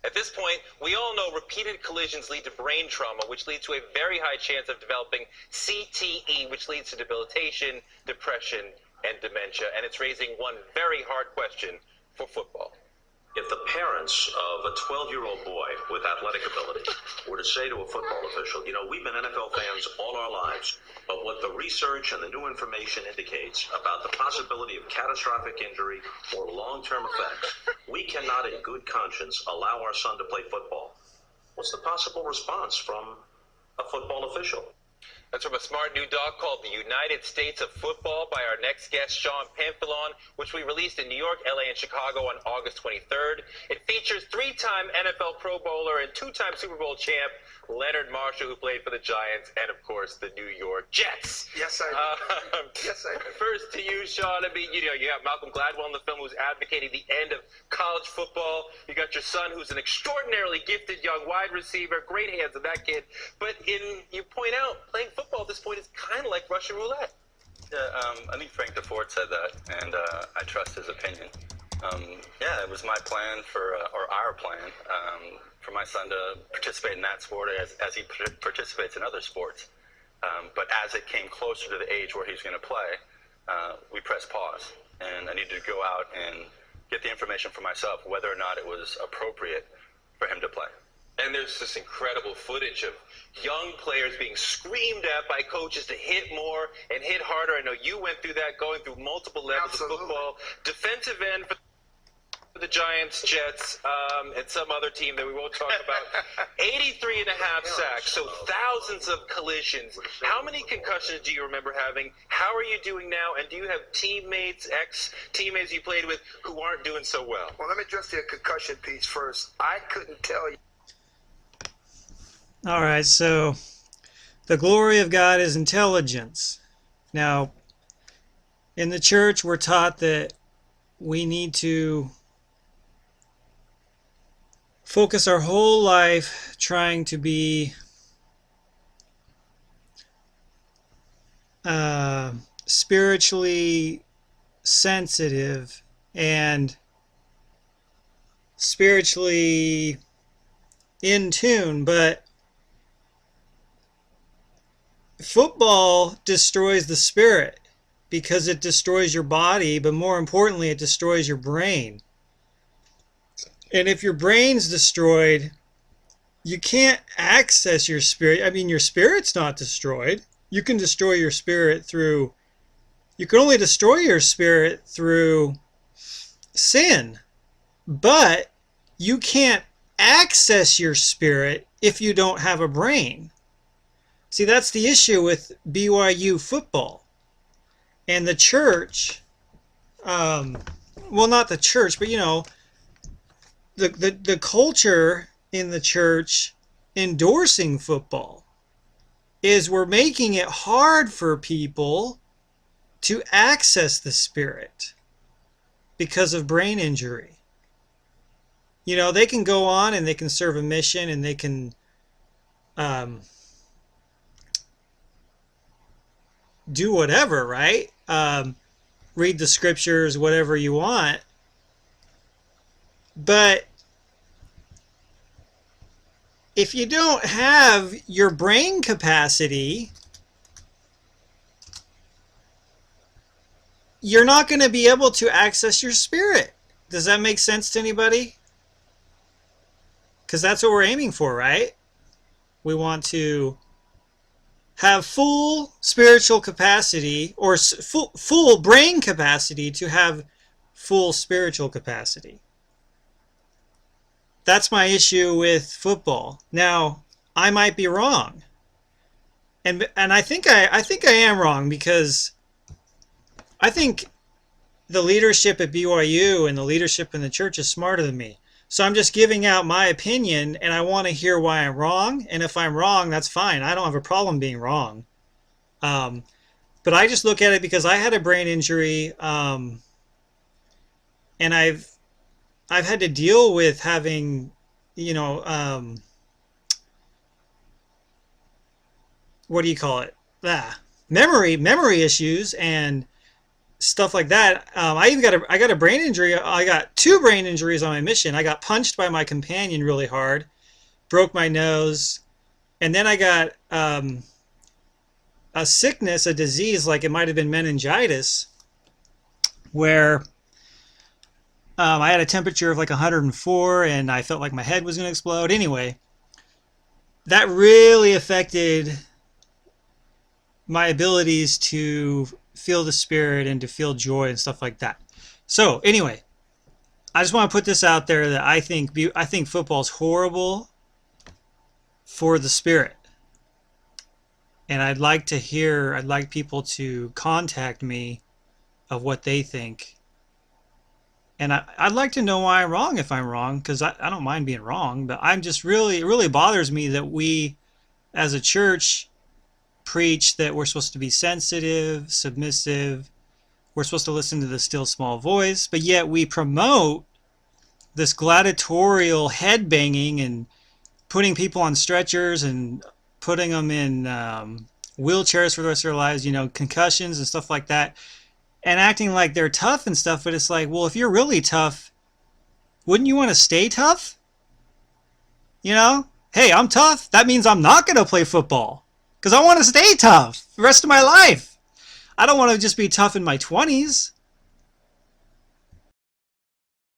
At this point, we all know repeated collisions lead to brain trauma, which leads to a very high chance of developing CTE, which leads to debilitation, depression, and dementia. And it's raising one very hard question for football. If the parents of a 12-year-old boy with athletic ability were to say to a football official, you know, we've been NFL fans all our lives, but what the research and the new information indicates about the possibility of catastrophic injury or long-term effects, we cannot in good conscience allow our son to play football. What's the possible response from a football official? That's from a smart new doc called The United States of Football by our next guest, Sean Pamphilon, which we released in New York, LA, and Chicago on August 23rd. It features three-time NFL Pro Bowler and two-time Super Bowl champ Leonard Marshall, who played for the Giants, and, of course, the New York Jets. Yes, I do. Yes, I do. First to you, Sean. I mean, you have Malcolm Gladwell in the film who's advocating the end of college football. You got your son who's an extraordinarily gifted young wide receiver. Great hands of that kid. But you point out, playing football at this point is kind of like Russian roulette. Yeah, I think Frank DeFord said that, and I trust his opinion. Yeah, it was my plan or our plan, for my son to participate in that sport as he participates in other sports. But as it came closer to the age where he's going to play, we pressed pause, and I needed to go out and get the information for myself whether or not it was appropriate for him to play. And there's this incredible footage of young players being screamed at by coaches to hit more and hit harder. I know you went through that, going through multiple levels Absolutely. of football. Defensive end for the Giants, Jets, and some other team that we won't talk about. 83 and a half sacks, so thousands of collisions. How many concussions do you remember having? How are you doing now? And do you have teammates, ex-teammates you played with who aren't doing so well? Well, let me address the concussion piece first. I couldn't tell you. All right, so the glory of God is intelligence. Now, in the church, we're taught that we need to focus our whole life trying to be spiritually sensitive and spiritually in tune, but football destroys the spirit because it destroys your body, but more importantly, it destroys your brain. And if your brain's destroyed, you can't access your spirit. I mean, your spirit's not destroyed. You can destroy your spirit through, you can only destroy your spirit through sin, but you can't access your spirit if you don't have a brain. See, that's the issue with BYU football. And the church, well, not the church, but the culture in the church endorsing football is we're making it hard for people to access the spirit because of brain injury. They can go on and they can serve a mission and they can do whatever, right? Read the scriptures, whatever you want. But if you don't have your brain capacity, you're not going to be able to access your spirit. Does that make sense to anybody? Because that's what we're aiming for, right? We want to have full spiritual capacity, or full brain capacity to have full spiritual capacity. That's my issue with football. Now, I might be wrong. And I think I am wrong, because I think the leadership at BYU and the leadership in the church is smarter than me. So I'm just giving out my opinion, and I want to hear why I'm wrong. And if I'm wrong, that's fine. I don't have a problem being wrong. But I just look at it because I had a brain injury, and I've had to deal with having, what do you call it? Memory issues, and stuff like that. I got a brain injury. I got 2 brain injuries on my mission. I got punched by my companion really hard, broke my nose, and then I got a sickness, a disease, like it might have been meningitis, where I had a temperature of like 104 and I felt like my head was going to explode. Anyway, that really affected my abilities to feel the spirit and to feel joy and stuff like that. So anyway, I just want to put this out there that I think football's horrible for the spirit. And I'd like people to contact me of what they think. And I'd like to know why I'm wrong if I'm wrong, because I don't mind being wrong, but I'm just it really bothers me that we as a church preach that we're supposed to be sensitive, submissive, we're supposed to listen to the still small voice, but yet we promote this gladiatorial head banging and putting people on stretchers and putting them in wheelchairs for the rest of their lives, concussions and stuff like that, and acting like they're tough and stuff. But it's like, well, if you're really tough, wouldn't you want to stay tough? Hey, I'm tough. That means I'm not going to play football because I want to stay tough the rest of my life. I don't want to just be tough in my 20s.